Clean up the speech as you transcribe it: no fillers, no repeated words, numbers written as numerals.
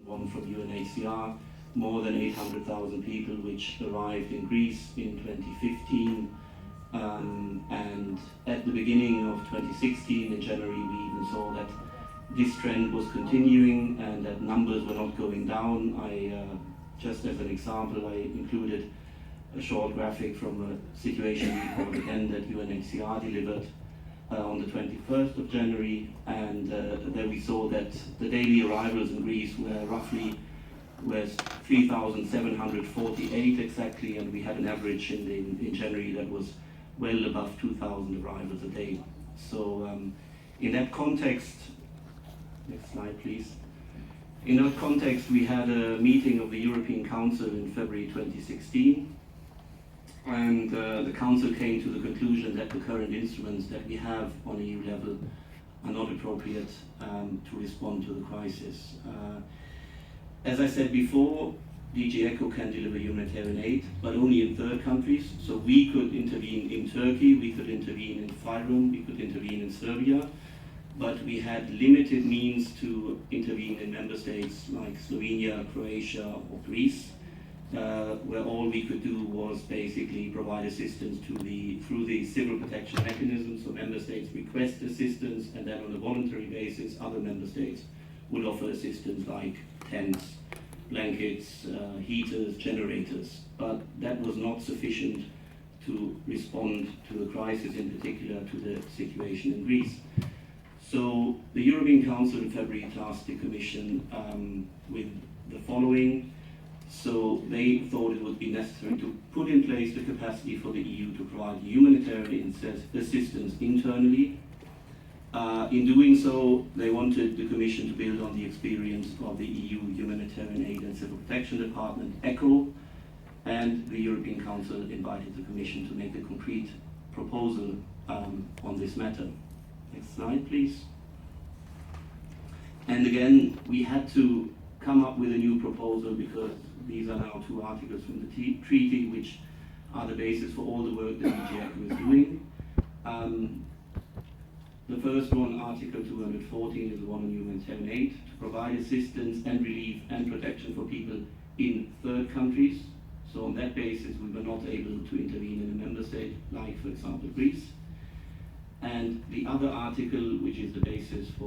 One from UNHCR, more than 800,000 people which arrived in Greece in 2015, and at the beginning of 2016, in January, we even saw that this trend was continuing and that numbers were not going down. Just as an example, I included a short graphic from a situation report again that UNHCR delivered on the 21st of January, and there we saw that the daily arrivals in Greece were roughly 3,748 exactly, and we had an average in January that was well above 2,000 arrivals a day. So in that context, next slide please. In that context, we had a meeting of the European Council in February 2016, and the Council came to the conclusion that the current instruments that we have on EU level are not appropriate to respond to the crisis. As I said before, DG ECHO can deliver humanitarian aid, but only in third countries. So we could intervene in Turkey, we could intervene in Fyrom, we could intervene in Serbia, but we had limited means to intervene in member states like Slovenia, Croatia, or Greece, where all we could do was basically provide assistance through the civil protection mechanism. So member states request assistance, and then on a voluntary basis, other member states would offer assistance like tents, blankets, heaters, generators. But that was not sufficient to respond to the crisis, in particular to the situation in Greece. So the European Council in February tasked the Commission with the following. So they thought it would be necessary to put in place the capacity for the EU to provide humanitarian assistance internally. In doing so, they wanted the Commission to build on the experience of the EU Humanitarian Aid and Civil Protection Department, ECHO, and the European Council invited the Commission to make a concrete proposal on this matter. Next slide, please. And again, we had to come up with a new proposal because these are now two articles from the treaty which are the basis for all the work that DG ECHO is doing. The first one, Article 214, is the one on humanitarian aid, to provide assistance and relief and protection for people in third countries. So on that basis, we were not able to intervene in a member state, like, for example, Greece. And the other article, which is the basis for